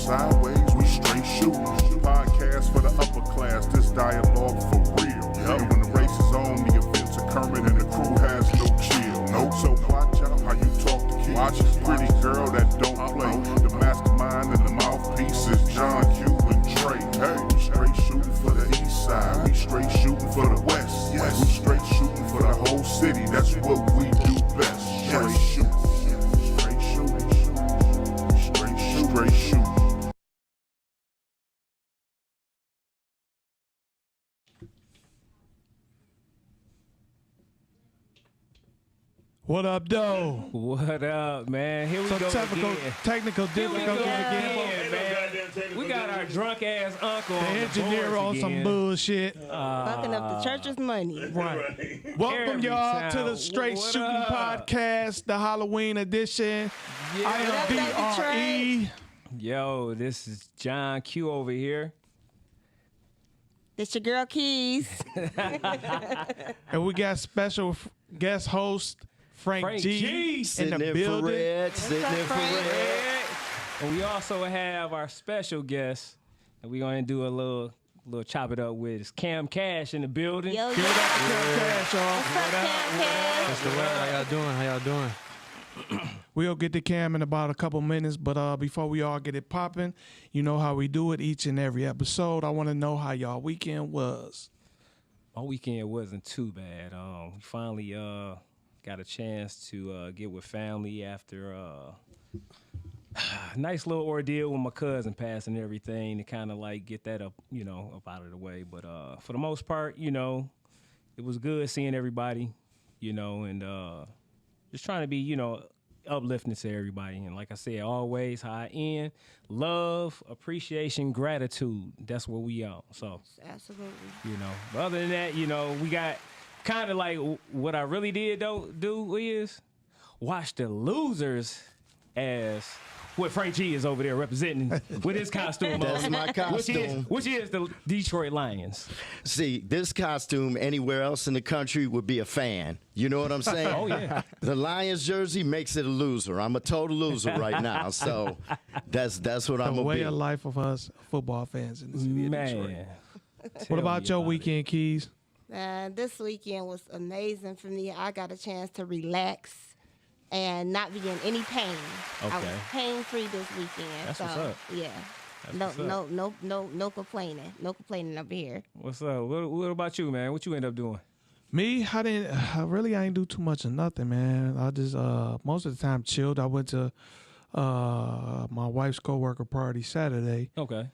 sideways, we straight shooting. Podcast for the upper class, this dialogue for real. And when the race is on, the events are Kermit and the crew has no chill. No, so watch out how you talk to kids. Watch this pretty girl that don't play. The mastermind and the mouthpiece is John Q and Dre. Hey, we straight shooting for the east side, we straight shooting for the west. Yes, we straight shooting for the whole city. That's what we do best. Straight shooting, straight shooting, straight shooting. What up, though? What up, man? Here we go again. Technical difficulties again. Man. We got our drunk ass uncle. The engineer on some bullshit. Fucking up the church's money. Right. Welcome y'all to the Str8 Shooting podcast, the Halloween edition. Yeah. I am DRE. Yo, this is John Q over here. This your girl Keys. And we got special guest host Frank G in the building. Sitting in for red. And we also have our special guest, and we're going to do a little chop it up with is Cam Cash in the building. Yo, Give it up to Cam Cash, y'all. What's up, Cam Cash? What's the word? How y'all doing? We'll get to Cam in about a couple minutes, but before we all get it popping, you know how we do it each and every episode. I want to know how y'all weekend was. My weekend wasn't too bad. We finally got a chance to get with family after a nice little ordeal with my cousin passing and everything to kind of like get that up out of the way. But for the most part, it was good seeing everybody, and just trying to be, uplifting to everybody. And like I said, always how I end, love, appreciation, gratitude. That's what we on. So, Absolutely. But other than that, we got kind of like what I really did do is watch the losers as what Frank G is over there representing with his costume That's on. my costume. Which is the Detroit Lions. See, this costume anywhere else in the country would be a fan. You know what I'm saying? Oh, yeah. The Lions jersey makes it a loser. I'm a total loser right now. So that's what I'm The going way to be. of life of us football fans in the city of Detroit. Man. What about your weekend, Keys? This weekend was amazing for me. I got a chance to relax and not be in any pain. I was Okay. pain-free this weekend. That's so, what's up. Yeah. That's what's up. No complaining. No complaining over here. What's up? What about you, man? What you end up doing? Me, I ain't do too much of nothing, man. I just most of the time chilled. I went to my wife's coworker party Saturday. Okay.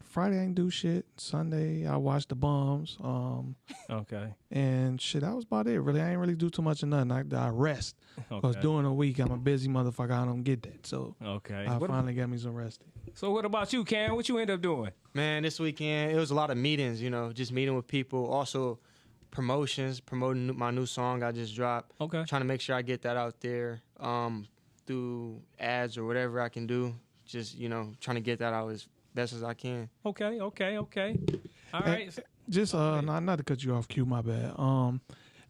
Friday I ain't do shit. Sunday I watched the Bums. Okay. And shit, that was about it. Really, I ain't really do too much of nothing. I rest. Because during the week I'm a busy motherfucker. I don't get that. So Okay. I finally got me some resting. So what about you, Cam? What you end up doing? Man, this weekend, it was a lot of meetings, just meeting with people. Also, promoting my new song I just dropped. Okay. Trying to make sure I get that out there through ads or whatever I can do. Just, trying to get that out as best as I can. Okay. All right. Just not to cut you off, Q, my bad.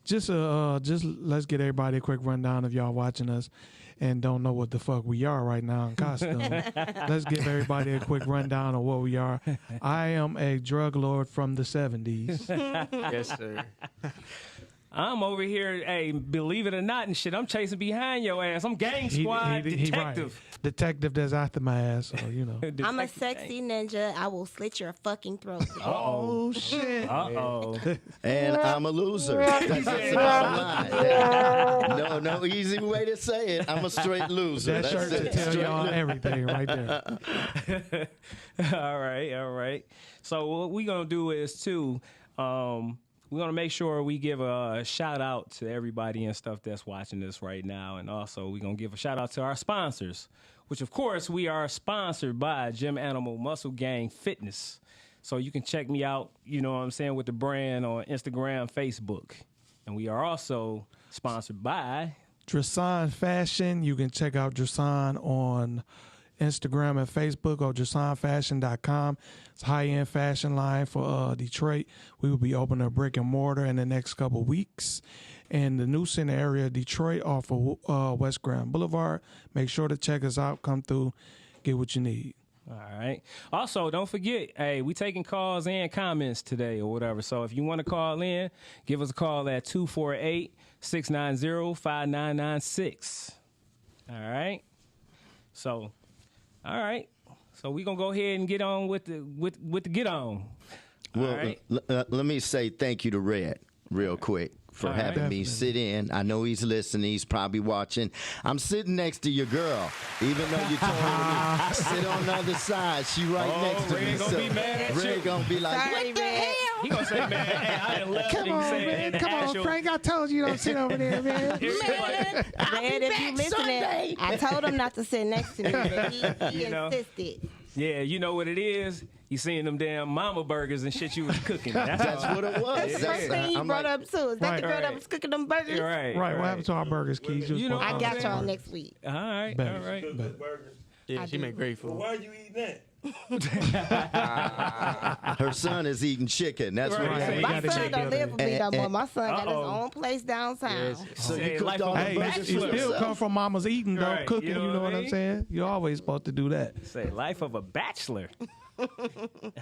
Just let's get everybody a quick rundown if y'all watching us and don't know what the fuck we are right now in costume. Let's give everybody a quick rundown of what we are. I am a drug lord from the 70s. Yes, sir. I'm over here, hey, believe it or not and shit, I'm chasing behind your ass. I'm gang squad detective. Right. Detective that's after my ass, so I'm a sexy ninja. I will slit your fucking throat. Oh shit. Uh-oh. And I'm a loser. That's the bottom line. No easy way to say it. I'm a straight loser. That shirt That's to it. tell Straight y'all loser. everything right there. All right. So what we're going to do is, too, we're going to make sure we give a shout out to everybody and stuff that's watching this right now. And also we're going to give a shout out to our sponsors, which, of course, we are sponsored by Gym Animal Muscle Gang Fitness. So you can check me out, with the brand on Instagram, Facebook. And we are also sponsored by Drasan Fashion. You can check out Drasan on Instagram and Facebook or drasanfashion.com. It's a high-end fashion line for Detroit. We will be opening a brick and mortar in the next couple weeks. In the new center area of Detroit off of West Grand Boulevard. Make sure to check us out. Come through. Get what you need. All right. Also, don't forget, hey, we taking calls and comments today or whatever. So if you want to call in, give us a call at 248-690-5996. All right. So, all right. So we're going to go ahead and get on with the get on. Well, All right. let me say thank you to Red real quick for All right. having me sit in. I know he's listening. He's probably watching. I'm sitting next to your girl, even though you told me to sit on the other side. She right next to Red me. gonna be mad at Red you. gonna be like, Sorry, what the Red. hell? He going to say, man, hey, I done left. Come and on, say, man. in Come on, actual- Frank. I told you don't sit over there, man. Red, if you listening, Sunday. I told him not to sit next to me, but he You know. insisted. Yeah, you know what it is? You seen them damn mama burgers and shit you was cooking. That's What it was. That's the first thing you I'm brought like, up too. Is that the girl Right. that was cooking them burgers? right. Right, what happened to our burgers, Keys? You know, I got y'all Okay. next week. All right, Bet. all right. Bet. Yeah, I she do. make great food. Why you eating that? her son is eating chicken. That's Right. what Say, he you My gotta son check don't live with me no more. And- My son got his Uh-oh. own place downtown. Yes. So Say you cooked life all of the a Hey, burgers you for still yourself? come from mama's eating, though, Right, cooking. you know You know what what I I'm mean? saying? You're always supposed to do that. Say life of a bachelor. All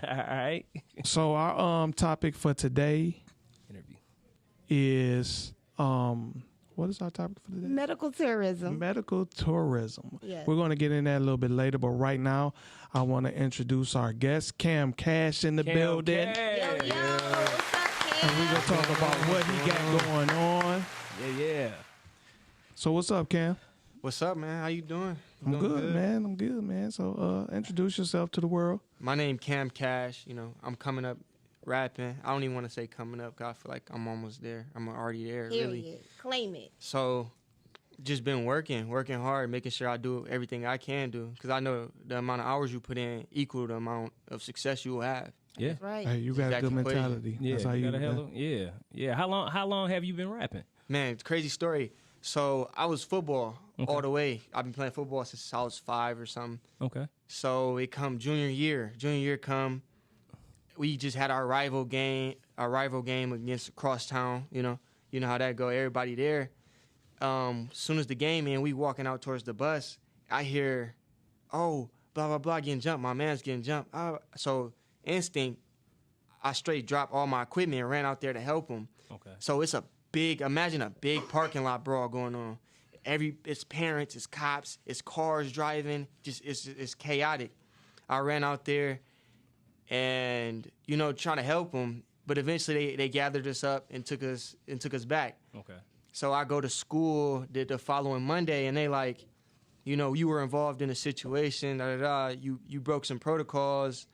right. So our topic for today Interview. is what is our topic for today? Medical tourism. Medical tourism. Yes. We're going to get in that a little bit later, but right now I want to introduce our guest, Cam Cash, in the building. Yo, yo, what's up, And we're going to Cam? talk about what he got going on. Yeah. So what's up, Cam? What's up, man? How you doing? You I'm doing good, man. I'm good, man. So introduce yourself to the world. My name Cam Cash. You know, I'm coming up rapping. I don't even want to say coming up 'cause I feel like I'm almost there. I'm already there, really. Period. Claim it. So, just been working hard, making sure I do everything I can do. Because I know the amount of hours you put in equal the amount of success you will have. Yeah. Right. Hey, you got a Exact good equation. mentality. Yeah. That's how you got a hell of- yeah. Yeah. How long have you been rapping? Man, it's a crazy story. So, I was football all the way. I've been playing football since I was 5 or something. Okay. So it come junior year. Junior year come, we just had our rival game against Crosstown. You know how that go. Everybody there. Soon as the game in, we walking out towards the bus. I hear, oh, blah blah blah, getting jumped. My man's getting jumped. So instinct, I straight dropped all my equipment and ran out there to help him. Okay. So imagine a big parking lot brawl going on. It's parents, it's cops, it's cars driving, just it's chaotic. I ran out there and, trying to help them, but eventually they gathered us up and took us back. Okay. So I go to school the following Monday and they like, you were involved in a situation, you broke some protocols.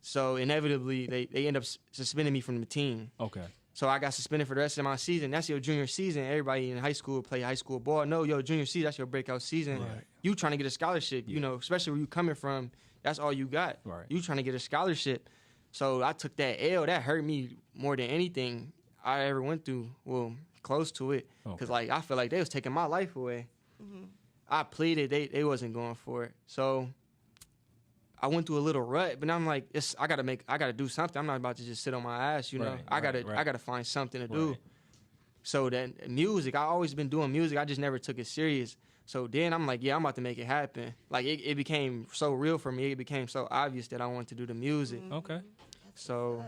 So inevitably they end up suspending me from the team. Okay. So I got suspended for the rest of my season. That's your junior season. Everybody in high school play high school ball. No, junior season, that's your breakout season. Right. You trying to get a scholarship, especially where you coming from, that's all you got. Right. You trying to get a scholarship. So I took that L. That hurt me more than anything I ever went through. Well, close to it. Because, I feel like they was taking my life away. Mm-hmm. I pleaded. They wasn't going for it. So I went through a little rut, but I'm like, I gotta do something. I'm not about to just sit on my ass, Right, I right. gotta find something to do. Right. So then music, I always been doing music. I just never took it serious. So then I'm like, I'm about to make it happen. Like it became so real for me. It became so obvious that I wanted to do the music. Okay. So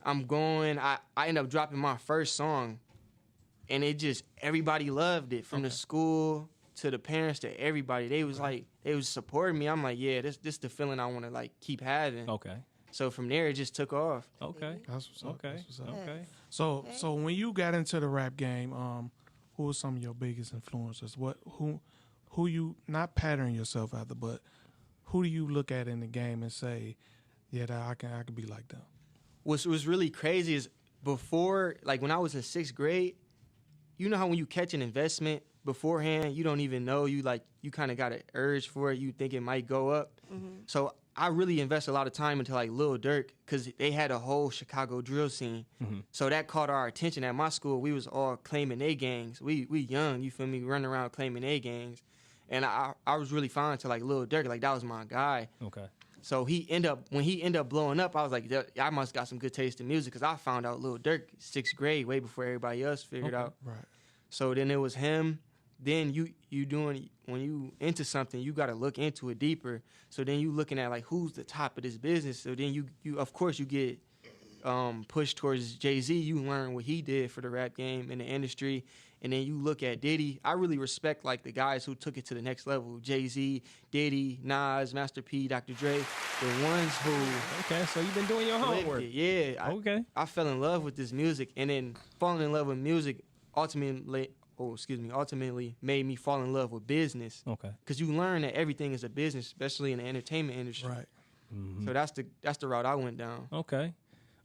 I'm going. I end up dropping my first song, and everybody loved it, from the school to the parents to everybody. They was supporting me. I'm like, yeah, this the feeling I want to like keep having. Okay. So from there, it just took off. Okay. That's what's up. Okay. That's what's up. Okay. So when you got into the rap game, who were some of your biggest influences? Who you not pattern yourself after, but who do you look at in the game and say, yeah, I can be like them? What was really crazy is before, like when I was in 6th grade, you know how when you catch an investment beforehand, you don't even know, you kind of got an urge for it. You think it might go up. Mm-hmm. So I really invest a lot of time into like Lil Durk because they had a whole Chicago drill scene. Mm-hmm. So that caught our attention. At my school, we was all claiming they gangs. We young, you feel me, running around claiming they gangs. And I was really fond to like Lil Durk. Like that was my guy. Okay. So when he ended up blowing up, I was like, I must got some good taste in music because I found out Lil Durk 6th grade way before everybody else figured out. Right. So then it was him. then you doing when you into something, you got to look into it deeper. So then you looking at like who's the top of this business. So then you of course you get pushed towards Jay-Z. You learn what he did for the rap game and the industry, and then you look at Diddy. I really respect like the guys who took it to the next level: Jay-Z, Diddy, Nas, Master P, Dr. Dre, the ones who. Okay, so you've been doing your homework. Yeah. Okay. I fell in love with this music, and then falling in love with music ultimately made me fall in love with business. Okay. Because you learn that everything is a business, especially in the entertainment industry. Right. So that's the route I went down.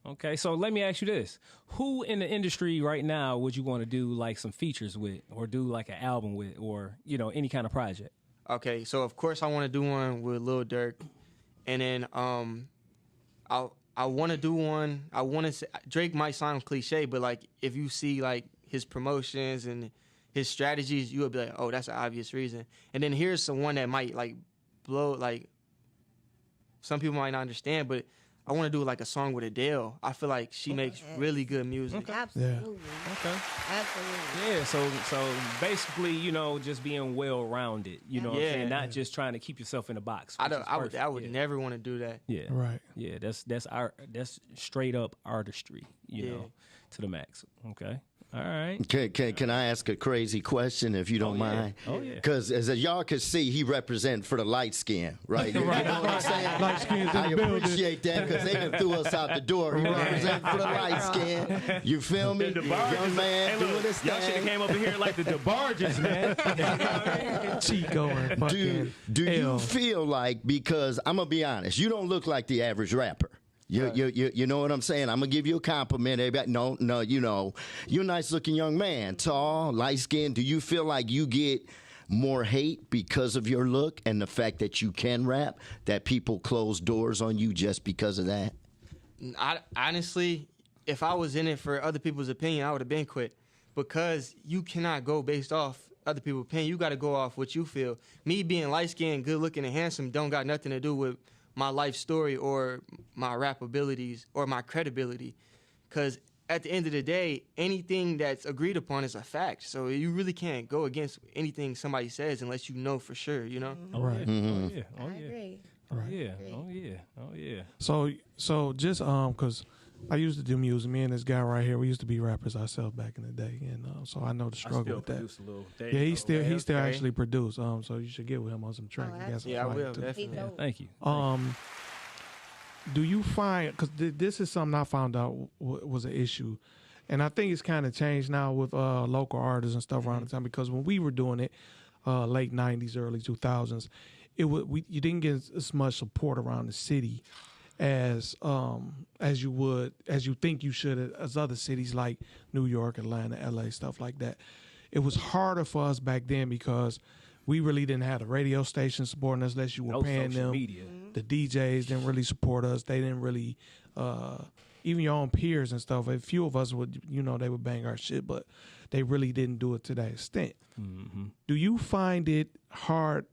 Okay, so let me ask you this. Who in the industry right now would you want to do like some features with or do like an album with or, any kind of project? Okay, so of course I want to do one with Lil Durk. And then I want to do one. I want to say Drake might sound cliche, but like if you see like his promotions and his strategies, you would be like, "Oh, that's an obvious reason." And then here's some one that might like blow like some people might not understand, but I want to do like a song with Adele. I feel like she makes really good music. Absolutely. Okay. Absolutely. Yeah, so basically, just being well-rounded, you know what I'm saying? Not just trying to keep yourself in a box. I would never want to do that. Yeah. Right. Yeah, that's straight up artistry, you know, to the max. Okay. All right. Can I ask a crazy question if you don't mind? Oh, yeah. Because as y'all can see, he represents for the light skin, right? You know what I'm saying? Light skins in I the building. appreciate that because they done threw us out the door. He represents for the light skin. You feel me? The Young man doing his y'all should have thing. came up in here like the DeBarges, man. Chico and fucking Do you L. feel like, because I'm going to be honest, you don't look like the average rapper. You know what I'm saying? I'm gonna give you a compliment. Everybody, no, you're a nice looking young man, tall, light skinned. Do you feel like you get more hate because of your look and the fact that you can rap? That people close doors on you just because of that? Honestly, if I was in it for other people's opinion, I would have been quit. Because you cannot go based off other people's opinion. You got to go off what you feel. Me being light skinned, good looking, and handsome don't got nothing to do with my life story or my rap abilities or my credibility. Because at the end of the day, anything that's agreed upon is a fact. So you really can't go against anything somebody says unless you know for sure, you know? Right. Oh, yeah. I agree. Right. Yeah. Oh, yeah. So just because I used to do music, me and this guy right here, we used to be rappers ourselves back in the day, and so I know the struggle with that. A little. Yeah, he still actually produce. So you should get with him on some tracks. He got some Yeah, I fire, will, too. definitely. Thank you. Do you find, because this is something I found out was an issue, and I think it's kind of changed now with local artists and stuff around the time, because when we were doing it, late 90s, early 2000s, you didn't get as much support around the city as you think you should as other cities like New York, Atlanta, LA, stuff like that. It was harder for us back then because we really didn't have the radio station supporting us unless you were paying social them. Media. The DJs didn't really support us. They didn't really, even your own peers and stuff. A few of us would, they would bang our shit, but they really didn't do it to that extent. Mm-hmm. Do you find it hard?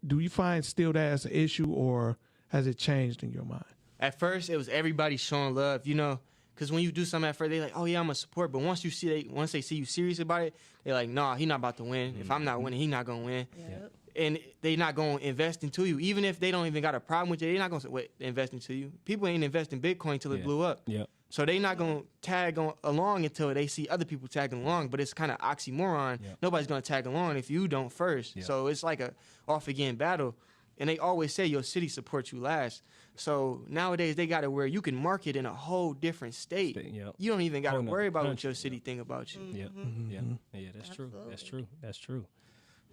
Do you find still that as an issue, or has it changed in your mind? At first, it was everybody showing love, because when you do something at first, they like, oh yeah, I'm gonna support. But once they see you serious about it, they're like, nah, he not about to win. If I'm not winning, he not gonna win. Yep. And they not gonna invest into you, even if they don't even got a problem with you. They not gonna invest into you. People ain't invest in Bitcoin till it blew up. Yep. So they not gonna tag along until they see other people tagging along. But it's kind of oxymoron. Yep. Nobody's gonna tag along if you don't first. Yep. So it's like a off again battle. And they always say your city supports you last. So nowadays they got it where you can market in a whole different state. Yep. You don't even got to Whole worry about what country. your city think about you. Yeah. Mm-hmm. Yeah, that's true. That's Absolutely. true. That's true.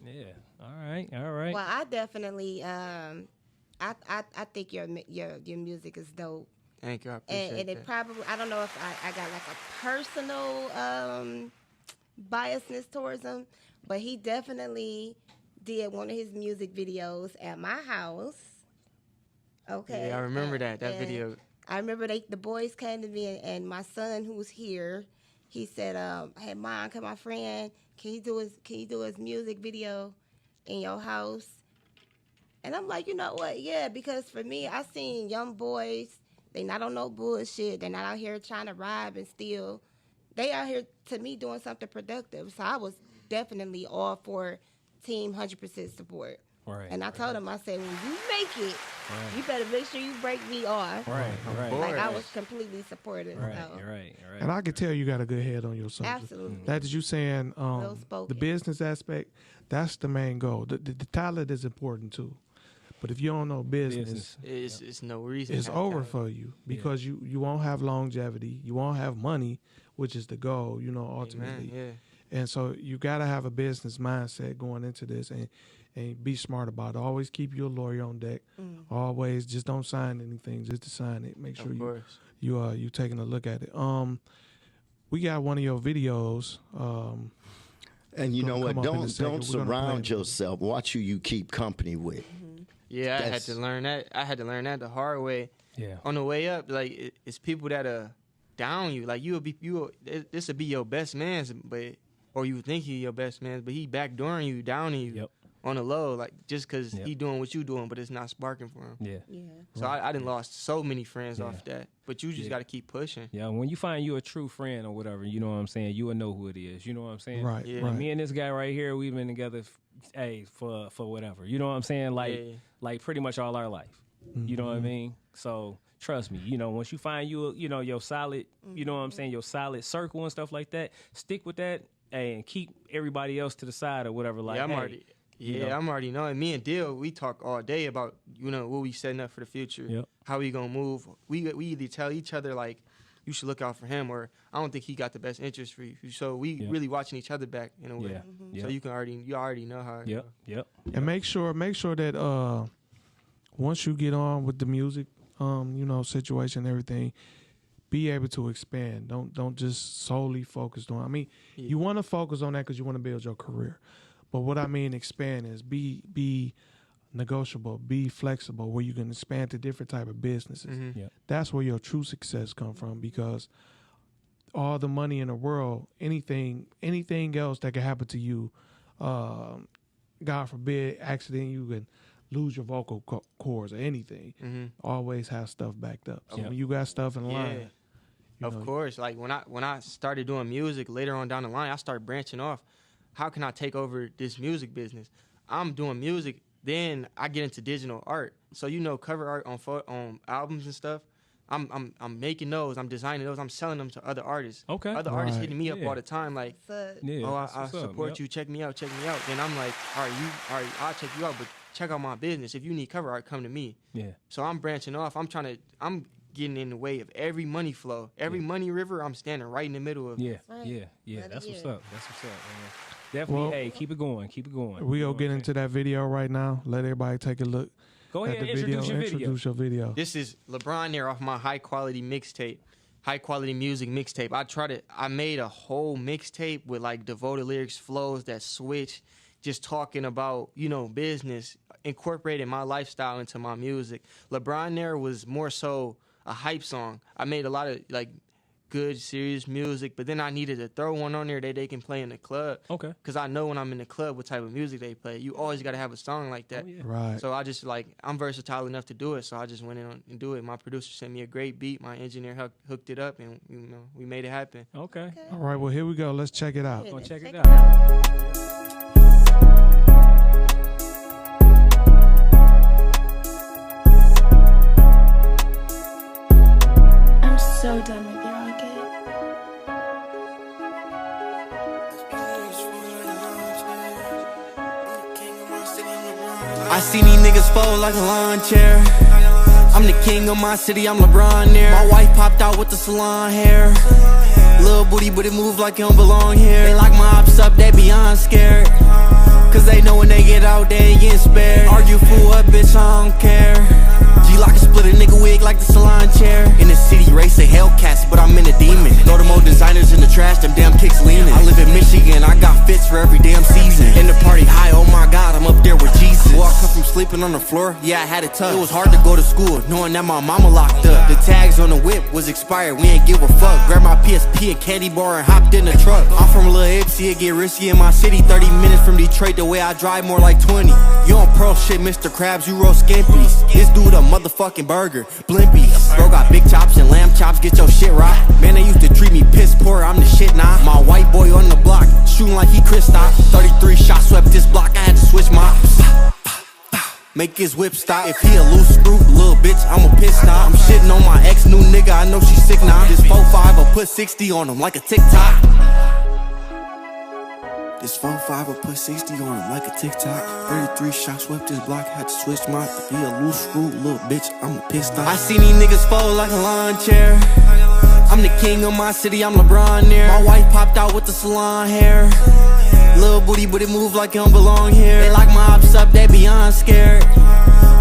Yeah. All right. Well, I definitely, I think your music is dope. Thank you. I appreciate And it that. probably, I don't know if I got like a personal biasness towards him, but he definitely did one of his music videos at my house. Okay. Yeah, I remember that And video. I remember the boys came to me, and my son, who was here, he said, "Hey, Mom, can my friend, can you do his music video in your house?" And I'm like, you know what? Yeah, because for me, I seen young boys. They not on no bullshit. They not out here trying to rob and steal. They out here, to me, doing something productive. So I was definitely all for team 100% support. Right. And I told him, I said, when you make it, you better make sure you break me off. Right. Like I was completely supportive. Right. And I could tell you got a good head on your subject. Absolutely. That is you saying Well-spoken. the business aspect, that's the main goal. The talent is important too. But if you don't know business, it's no reason. it's over for you because you won't have longevity. You won't have money, which is the goal, ultimately. Amen, And so you got to have a business mindset going into this and be smart about it. Always keep your lawyer on deck. Always just don't sign anything just to sign it. Make sure you taking a look at it. We got one of your videos. And you know what? Don't surround play. yourself. Watch who you keep company with. Yeah, I had to learn that. I had to learn that the hard way. Yeah. On the way up, like it's people that down you. Like this would be your best man's, or you would think he your best man's, but he backdooring you, downing you on the low, like just because he doing what you doing, but it's not sparking for him. Yeah. So I done lost so many friends off that, but you just got to keep pushing. Yeah, when you find you a true friend or whatever, you know what I'm saying, you will know who it is. You know what I'm saying? Right. Yeah. Right. Me and this guy right here, we've been together, for whatever. You know what I'm saying? Like pretty much all our life. You know what I mean? So trust me, once you find your solid, you know what I'm saying, your solid circle and stuff like that, stick with that and keep everybody else to the side or whatever. Like, I'm already knowing. Me and Dill, we talk all day about what we setting up for the future, how we gonna move. We either tell each other like, you should look out for him, or I don't think he got the best interest for you. So we really watching each other back in a way. So you already know how. Yep. And make sure that once you get on with the music, situation, everything, be able to expand. Don't just solely focus on. I mean, you want to focus on that because you want to build your career. But what I mean expand is be negotiable, be flexible, where you can expand to different type of businesses. That's where your true success come from, because all the money in the world, anything else that can happen to you, God forbid, accident, you can lose your vocal cords or anything. Always have stuff backed up. So when you got stuff in line, of course. Like when I started doing music later on down the line, I started branching off. How can I take over this music business? I'm doing music, then I get into digital art. So cover art on albums and stuff. I'm making those. I'm designing those. I'm selling them to other artists. Okay. Other artists hitting me up all the time, like, So, I support you. Check me out. Then I'm like, all right, I'll check you out, but check out my business. If you need cover art, come to me. Yeah. So I'm branching off. I'm getting in the way of every money flow. Every money river, I'm standing right in the middle of. Yeah. That's what's up, man. Definitely, keep it going. We gonna get into that video right now. Let everybody take a look. Go ahead at the and video. introduce your video. This is LeBron there off my high quality music mixtape. I made a whole mixtape with like devoted lyrics, flows that switch, just talking about, business, incorporating my lifestyle into my music. LeBron there was more so a hype song. I made a lot of like good, serious music, but then I needed to throw one on there that they can play in the club. Okay. Because I know when I'm in the club what type of music they play. You always got to have a song like that. Right. So I just I'm versatile enough to do it, so I just went in and do it. My producer sent me a great beat. My engineer hooked it up, and we made it happen. Okay. All right, well, here we go. Let's check it out. Check it out. So done with your rocket. I seen these niggas fold like a lawn chair. I'm the king of my city, I'm LeBron there. My wife popped out with the salon hair. Little booty, but it move like it don't belong here. They lock my ops up, they beyond scared. Cause they know when they get out, they ain't getting spared. Argue for what, bitch, I don't care. G-Lock and split a nigga wig like the salon chair. In the city, race a Hellcats, but I'm in a demon. Throw them old designers in the trash, them damn kicks leaning. I live in Michigan, I got fits for every damn season. In the party high, oh my God, I'm up there with Jesus. Well, I come from sleeping on the floor, yeah, I had it tough. It was hard to go to school, knowing that my mama locked up. The tags on the whip was expired, we ain't give a fuck. Grabbed my PSP and candy bar and hopped in the truck. I'm from Lil Ipsy, it get risky in my city. 30 minutes from Detroit, the way I drive more like 20. You on pearl shit, Mr. Krabs, you roll skimpies. This dude a motherfucking burger, blimpies. Bro got big chops and lamb chops, get your shit right. Man, they used to treat me piss poor, I'm the shit now. My white boy on the block, shooting like he Chris Stop. 33 shots swept this block, I had to switch my make his whip stop. If he a loose screw, little bitch, I'm a piss stop. I'm shitting on my ex new nigga, I know she sick now. This 4-5, I put 60 on him like a TikTok. This 4-5, I put 60 on him like a TikTok. 33 shots swept this block, had to switch my. If he a loose screw, little bitch, I'm a piss stop. I seen these niggas fold like a lawn chair. I'm the king of my city, I'm LeBron there. My wife popped out with the salon hair. Little booty, but it move like it don't belong here. They like my ops up, they beyond scared.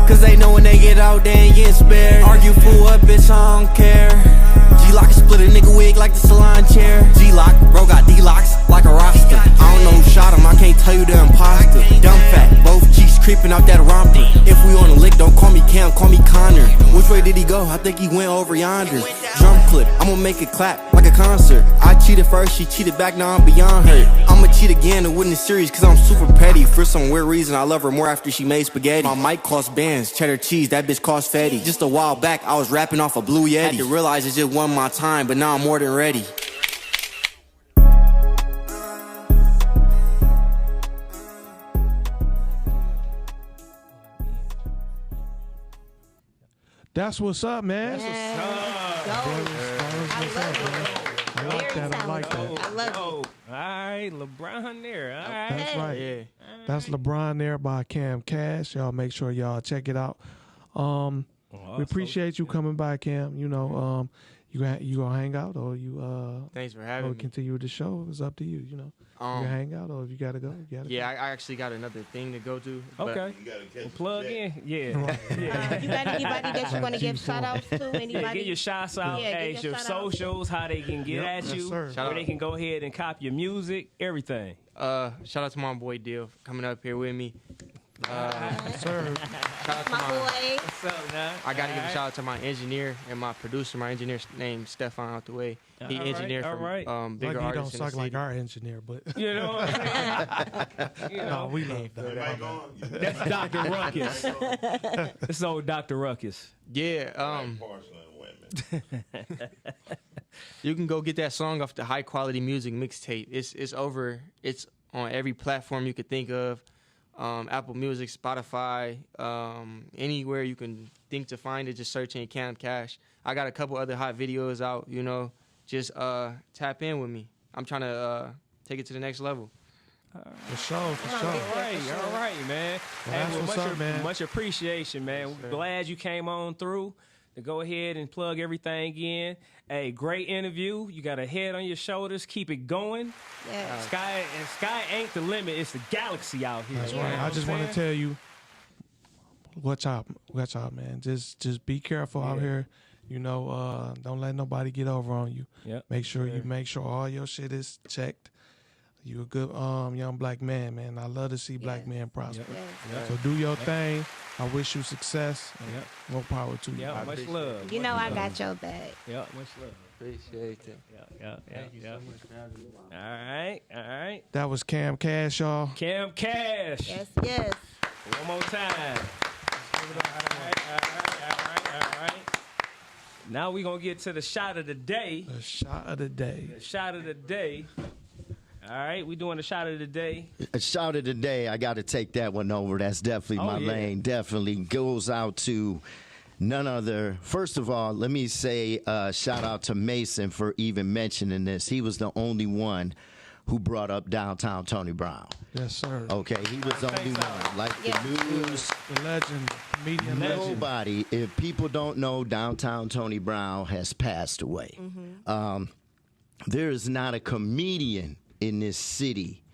Cause they know when they get out, they ain't get spared. Argue for what, bitch, I don't care. G-Lock split a nigga wig like the salon chair. G-Lock, bro got D-Locks like a roster. I don't know who shot him, I can't tell you the imposter. Dumb fat, both cheeks creeping out that romping. If we on the lick, don't call me Cam, call me Connor. Which way did he go? I think he went over yonder. Drum clip, I'ma make it clap like a concert. I cheated first, she cheated back, now I'm beyond her. I'ma cheat again to win the series, cause I'm super petty. For some weird reason, I love her more after she made spaghetti. My mic cost bands, cheddar cheese, that bitch cost Fetty. Just a while back, I was rapping off a Blue Yeti. Had to realize it just wasn't my time, but now I'm more than ready. That's what's up, man. I like that. I like that. I love it. All right, LeBron there. All right. That's right. Yeah. That's LeBron there by Cam Cash. Y'all make sure y'all check it out. We appreciate you coming by, Cam. You know, you gonna hang out or you Thanks for having me. continue the show. It's up to you. You know, you can hang out or if you gotta go, you gotta. Yeah, I actually got another thing to go to. but- Okay. Well, plug in. Yeah. You got anybody that you want to give shout outs to? Anybody? Yeah, get your shots out. Yeah, Hey, get your your shout outs. socials, how they can get at Yes, you, sir. Shout where out. they can go ahead and cop your music, everything. Shout out to my boy Deal for coming up here with me. Sir, Shout out to My my. boy. What's up, now? I gotta give a shout out to my engineer and my producer. My engineer's named Stefan out the way. He All right, engineered all from right. bigger like you don't artists in the suck like city. our engineer, but You know, you no, know. we love that. That's Dr. Ruckus. It's old Dr. Ruckus. Yeah. You can go get that song off the High Quality Music mixtape. It's on every platform you could think of. Apple Music, Spotify, anywhere you can think to find it, just search in Cam Cash. I got a couple other hot videos out, you know. Just tap in with me. I'm trying to take it to the next level. For sure, for sure. All right, man. Well, that's what's up, man. Much appreciation, man. We're glad you came on through to go ahead and plug everything in. Hey, great interview. You got a head on your shoulders. Keep it going. Yeah. Sky ain't the limit. It's the galaxy out here. That's You know right. what I I'm just want to saying? tell you, watch out, man. Just be careful out here. You know, don't let nobody get over on you. Yep. Make sure all your shit is checked. You a good young black man, man. I love to see black men prosper. Yes. So do your thing. I wish you success. Yep. More power to you. Yeah, much love. You know I got your back. Yeah, much love. Appreciate it. Yeah. All right. That was Cam Cash, y'all. Cam Cash. Yes. One more time. All right. Now we're going to get to the shot of the day. The shot of the day. All right, we doing the shot of the day. A shout of the day, I got to take that one over. That's definitely my lane. Definitely goes out to none other. First of all, let me say shout out to Mason for even mentioning this. He was the only one who brought up downtown Tony Brown. Yes, sir. Okay, he was the only one. Like the news. The legend, media legend. Nobody, if people don't know, downtown Tony Brown has passed away. There is not a comedian in this city,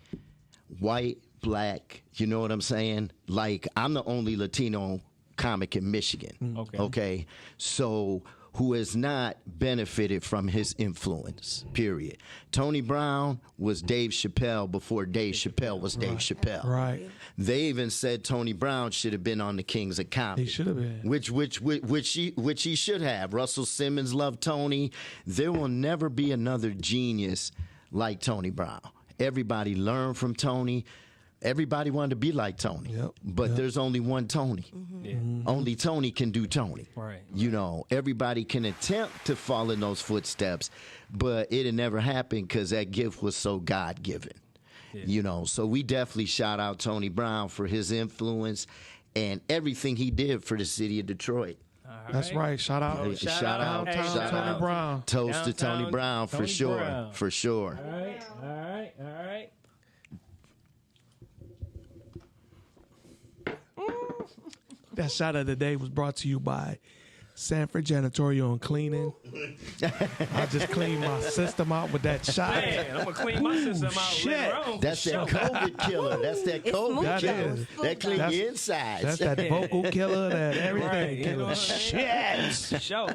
white, black, you know what I'm saying? Like, I'm the only Latino comic in Michigan. Okay. So, who has not benefited from his influence, period. Tony Brown was Dave Chappelle before Dave Chappelle was Dave Chappelle. Right. They even said Tony Brown should have been on the Kings of Comedy. He should have been. Which he should have. Russell Simmons loved Tony. There will never be another genius like Tony Brown. Everybody learned from Tony. everybody wanted to be like Tony. Yep. But there's only one Tony. Yeah. Only Tony can do Tony. Right. You know, everybody can attempt to follow in those footsteps, but it'll never happen because that gift was so God-given. Yeah. You know, so we definitely shout out Tony Brown for his influence and everything he did for the city of Detroit. That's right. Shout out. Hey, shout out, Hey, shout shout Tony out. Brown. Toast to Downtown Tony Brown for Tony sure. Brown. For sure. All right. All right. All right. That shot of the day was brought to you by Sanford Janitorial and Cleaning. I just cleaned my system out with that shot. Man, I'm gonna clean my system out shit. later on. That's that COVID killer. That's that It's COVID smooth, killer. is. That clean That's- your insides. That's that vocal killer, that everything Right, you know killer. what I'm Shit. Show.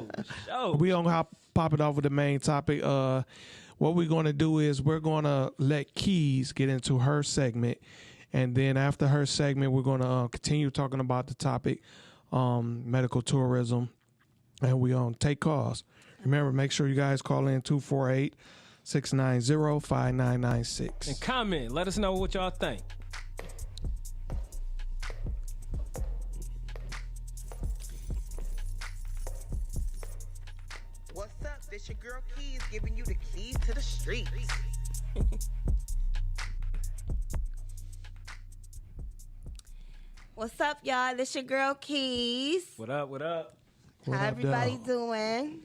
We gonna pop it off with the main topic. What we're gonna do is we're gonna let Keys get into her segment, and then after her segment, we're gonna continue talking about the topic, medical tourism, and we gonna take calls. Remember, make sure you guys call in 248-690-5996. And comment. Let us know what y'all think. What's up? This your girl Keys giving you the keys to the streets. What's up, y'all? This your girl Keys. What up? What up? What How up, everybody dog? doing?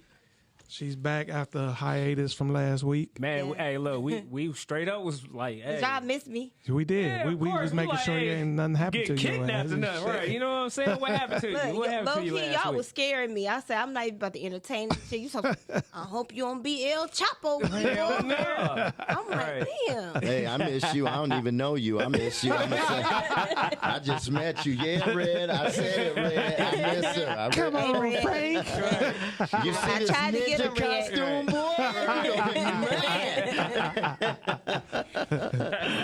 She's back after a hiatus from last week. Man, Yeah. hey, look, we straight up was like, hey. Y'all miss me. We did. Yeah, we of was course. making Like, sure hey, ain't nothing happened get to you. kidnapped or nothing, right? You know what I'm saying? What happened to you? Look, What happened to you low-key, last y'all week? was scaring me. I said, I'm not even about to entertain this shit. You talking, I hope you don't be El Chapo. Hell no. I'm like, Right. damn. Hey, I miss you. I don't even know you. I miss you. I just met you. Yeah, Red. I said it, Red. I miss her. Come Hey, on, Red. Frank. You see I this tried to get ninja him, Red. costume, boy? You gonna be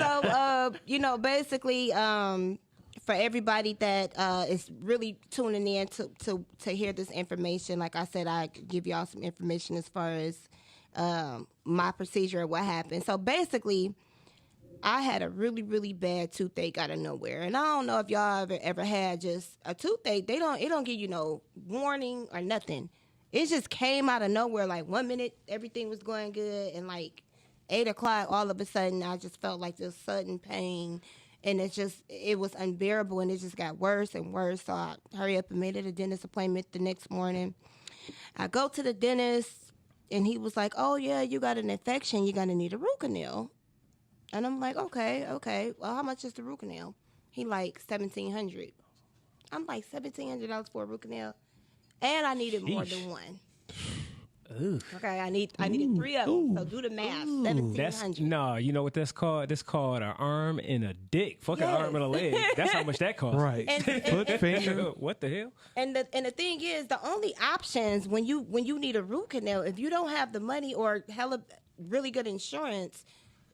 mad. So, basically, for everybody that is really tuning in to hear this information, like I said, I give y'all some information as far as my procedure and what happened. So basically, I had a really, really bad toothache out of nowhere, and I don't know if y'all ever had just a toothache. It don't give you no warning or nothing. It just came out of nowhere. Like 1 minute, everything was going good, and like 8 o'clock, all of a sudden, I just felt like this sudden pain, and it was unbearable, and it just got worse and worse. So I hurry up and made it a dentist appointment the next morning. I go to the dentist, and he was like, "Oh yeah, you got an infection. You're gonna need a root canal." And I'm like, okay. Well, how much is the root canal? He like $1,700. I'm like $1,700 for a root canal, and I needed more than one. Ooh. Okay, I needed 3 of them. So do the math. That's $1,700. no, you know what that's called? That's called an arm and a dick. Fuck an Yes. arm and a leg. That's how much that costs. Right. And- Foot, finger. What the hell? And the thing is, the only options when you need a root canal, if you don't have the money or hella really good insurance,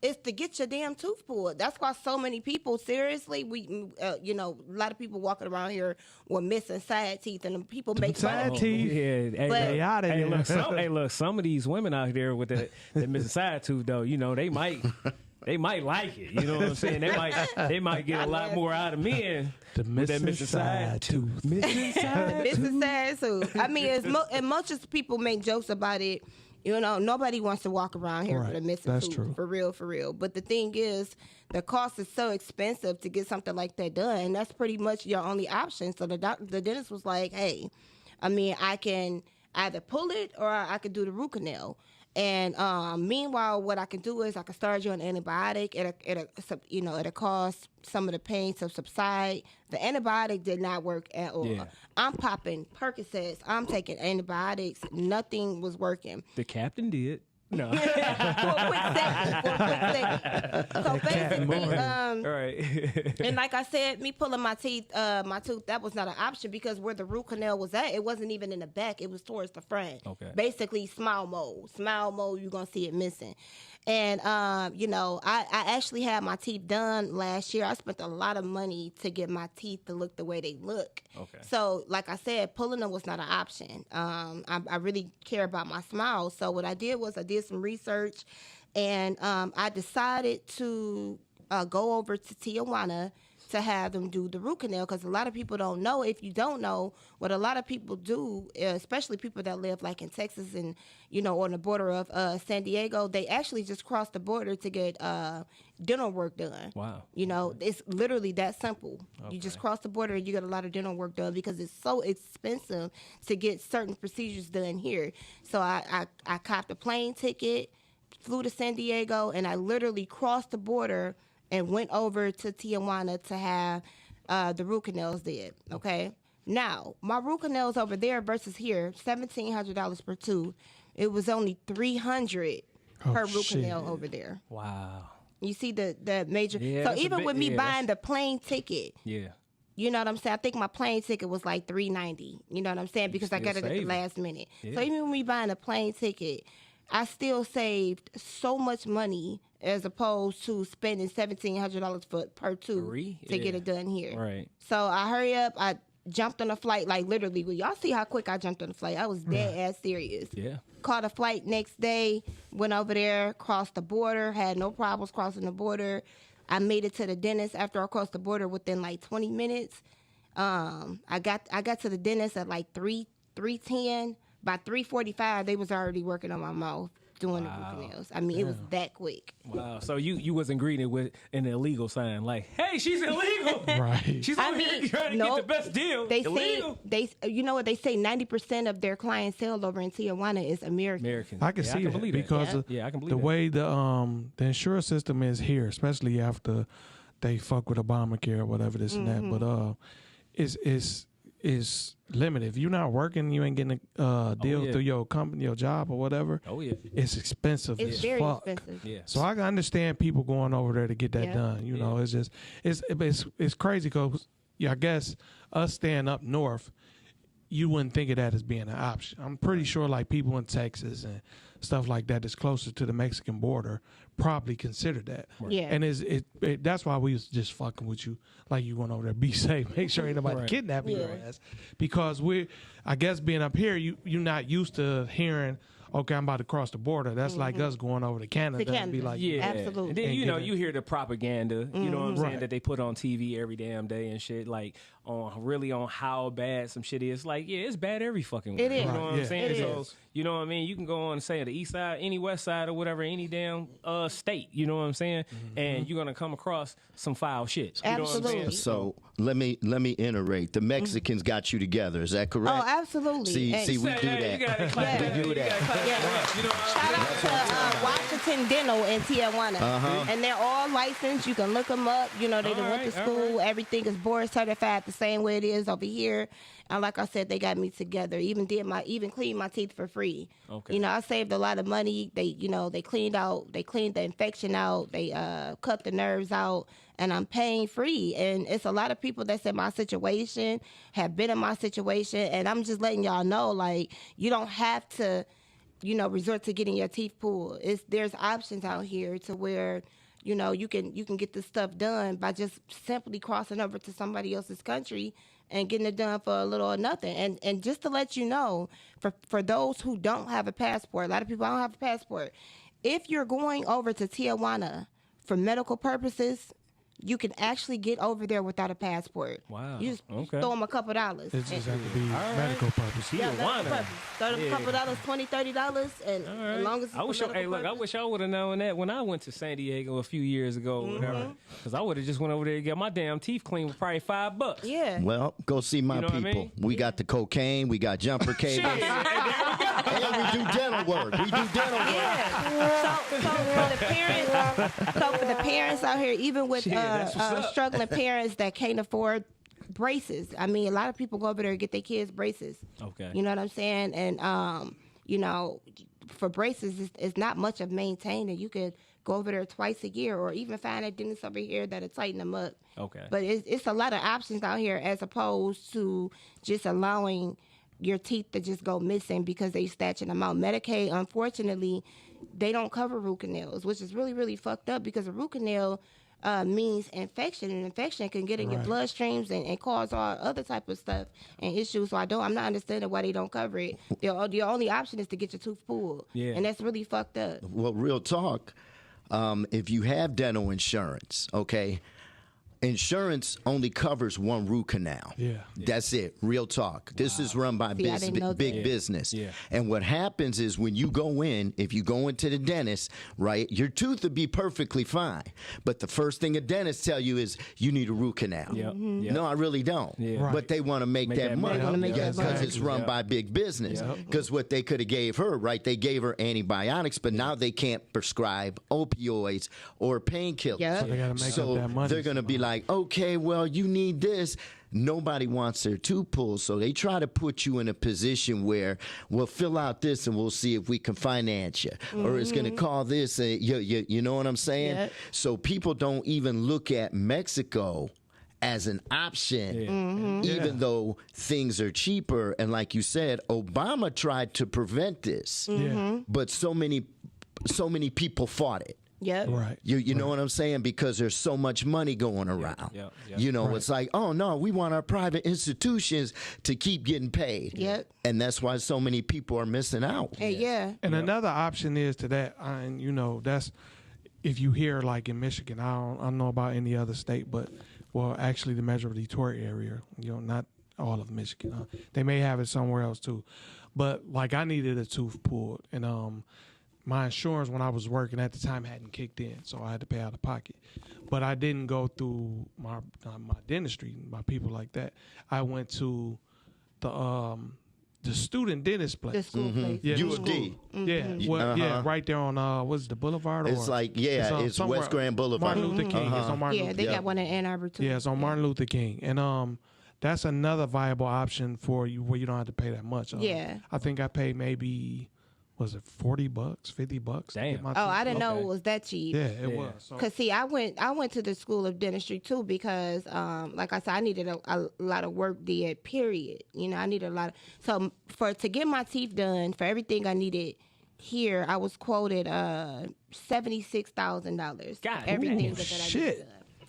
is to get your damn tooth pulled. That's why so many people, seriously, a lot of people walking around here with missing side teeth, and people make Side fun. teeth. Yeah, hey, But- They outta hey, here. look, some of these women out there with that missing side tooth, though, you know, they might like it. You know what I'm saying? They might get a lot more out of men The with that missing side tooth. Missing side Missing side tooth. I mean, as much as people make jokes about it, nobody wants to walk around here Right. with a missing That's tooth. true. For real. But the thing is, the cost is so expensive to get something like that done. That's pretty much your only option. So the dentist was like, hey, I mean, I can either pull it or I could do the root canal. And meanwhile, what I can do is I can start you on antibiotic. It'll cause some of the pain to subside. The antibiotic did not work at all. Yeah. I'm popping Percocets. I'm taking antibiotics. Nothing was working. The captain did. No. For a quick second. So basically, All right. and like I said, me pulling my tooth, that was not an option because where the root canal was at, it wasn't even in the back. It was towards the front. Okay. Basically, smile mode. Smile mode, you're going to see it missing. And, I actually had my teeth done last year. I spent a lot of money to get my teeth to look the way they look. Okay. So, like I said, pulling them was not an option. I really care about my smile. So what I did was I did some research, and I decided to go over to Tijuana to have them do the root canal, because a lot of people don't know. If you don't know, what a lot of people do, especially people that live like in Texas and, you know, on the border of San Diego, they actually just cross the border to get dental work done. Wow. You know, it's literally that simple. You just cross the border and you get a lot of dental work done because it's so expensive to get certain procedures done here. So I copped a plane ticket, flew to San Diego, and I literally crossed the border and went over to Tijuana to have the root canals did, okay? Now, my root canals over there versus here, $1,700 per tooth. It was only $300 per root canal over there. Wow. You see the major... Yeah, so even with me buying the plane ticket... Yeah. You know what I'm saying? I think my plane ticket was like $390. You know what I'm saying? Because I got it at the last minute. Yeah. So even with me buying a plane ticket, I still saved so much money as opposed to spending $1,700 per tooth to get it done here. Right. So I hurry up. I jumped on a flight, like literally. Y'all see how quick I jumped on the flight? I was dead ass serious. Yeah. Caught a flight next day, went over there, crossed the border, had no problems crossing the border. I made it to the dentist after I crossed the border within like 20 minutes. I got to the dentist at like 3:10. By 3:45, they was already working on my mouth doing the root canals. I mean, it was that quick. Wow. So you wasn't greeted with an illegal sign like, "Hey, she's illegal." Right. She's over here trying to get the best deal. They illegal. say you know what they say? 90% of their clientele over in Tijuana is American. American. I can see that because I can believe the that. way the insurance system is here, especially after they fuck with Obamacare or whatever this and that, but is limited. If you're not working, you ain't getting a deal through your company, your job or whatever. Oh yeah. It's expensive. It's as very fuck. expensive. Yeah. So I can understand people going over there to get that done. You know, it's just it's crazy because I guess us staying up north, you wouldn't think of that as being an option. I'm pretty sure like people in Texas and stuff like that that's closer to the Mexican border probably consider that. Yeah. And that's why we was just fucking with you, like you went over there, be safe, make sure ain't nobody kidnapping your ass. Because I guess being up here, you're not used to hearing, okay, I'm about to cross the border. That's like us going over to Canada. And be like, yeah, absolutely. And then you hear the propaganda, you know what I'm saying, Right. that they put on TV every damn day and shit, like on how bad some shit is. Like, yeah, it's bad every fucking way. It is. You know what I'm Yeah, saying? it So is. you know what I mean? You can go on and say the east side, any west side or whatever, any damn state, you know what I'm saying? And you're gonna come across some foul shit. You know what I'm Absolutely. saying? So let me iterate. The Mexicans got you together. Is that correct? Oh, absolutely. See, And- we do You gotta that. clap Yeah. that. We do You that. gotta clap Yeah. that up. You know what I'm Shout saying? out to Washington Dental in Tijuana. And they're all licensed. You can look them up. You know, they done went to All school. Everything is board certified the same way it is over here. And like I said, they got me together. Even cleaned my teeth for free. Okay. You know, I saved a lot of money. They cleaned the infection out. They cut the nerves out. And I'm paying free. And it's a lot of people that's in my situation, have been in my situation. And I'm just letting y'all know, like, you don't have to, you know, resort to getting your teeth pulled. There's options out here to where, you know, you can get this stuff done by just simply crossing over to somebody else's country and getting it done for a little or nothing. And just to let you know, for those who don't have a passport, a lot of people don't have a passport. If you're going over to Tijuana for medical purposes, you can actually get over there without a passport. Wow. You just Okay. throw them a couple dollars. it just have to be medical purposes. Yeah, medical Tijuana. purpose. Throw them a couple dollars, $20, $30, and as long as it's I wish for medical I purpose. wish I would have known that when I went to San Diego a few years ago or whatever. Because I would have just went over there to get my damn teeth cleaned for probably $5. Yeah. Well, go see my You know what I people. mean? We got the cocaine. We got jumper cables. And we do dental work. We do dental work. Yeah. So for the parents out here, even with that's what's up. struggling parents that can't afford braces, I mean, a lot of people go over there and get their kids braces. Okay. You know what I'm saying? And you know, for braces, it's not much of maintaining. You could go over there twice a year, or even find a dentist over here that'll tighten them up. Okay. But it's a lot of options out here as opposed to just allowing your teeth to just go missing because they snatching them out. Medicaid, unfortunately, they don't cover root canals, which is really, really fucked up because a root canal means infection, and infection can get in your bloodstreams and cause all other type of stuff and issues. So I'm not understanding why they don't cover it. The only option is to get your tooth pulled, Yeah. and that's really fucked up. Well, real talk. if you have dental insurance, okay, insurance only covers one root canal. Yeah. That's it. Real talk. This is run by See, I didn't know big that. business. Yeah. And what happens is when you go in, if you go into the dentist, right, your tooth would be perfectly fine. But the first thing a dentist tell you is you need a root canal. Yep. Mm-hmm. Yep. No, I really don't. Yeah. Right. But they want to make that money. They wanna make that Because money. it's run by big business. Yep. Because what they could have gave her, right, they gave her antibiotics, but now they can't prescribe opioids or painkillers. Yep. So they gotta make up that money they're going to be like, okay, well, you need this. Nobody wants their tooth pulled, so they try to put you in a position where we'll fill out this and we'll see if we can finance you, or it's going to call this. You know what I'm saying? Yep. So people don't even look at Mexico as an option, even though things are cheaper. And like you said, Obama tried to prevent this, Yeah. but so many people fought it. Yep. Right. You know what I'm saying? Because there's so much money going around. yep. You know, it's like, oh no, we want our private institutions to keep getting paid. Yep. And that's why so many people are missing out. Hey, yeah. And another option is to that, and you know, that's if you hear like in Michigan, I don't know about any other state, but well, actually the Metro Detroit area, you know, not all of Michigan. They may have it somewhere else too, but like I needed a tooth pulled, and my insurance when I was working at the time hadn't kicked in, so I had to pay out of pocket. But I didn't go through my dentistry, my people like that. I went to the student dentist place. The school place. Yeah, U the of D. school. Yeah, well, yeah, Uh-huh. right there on what's the Boulevard? It's like, yeah, it's somewhere- West Grand Boulevard. Martin Luther King. It's on Martin Yeah, Luther. they Yeah. got one in Ann Arbor too. Yeah, it's on Martin Luther King, and that's another viable option for you where you don't have to pay that much. Yeah. I think I paid maybe was it $40, $50? to Damn. get my Oh, tooth I didn't know Okay. it was that cheap. Yeah, it was. So, Cause see, I went to the school of dentistry too because, like I said, I needed a lot of work did. Period. You know, I needed a lot. To get my teeth done for everything I needed here, I was quoted $76,000. God everything damn. that I Shit. needed done.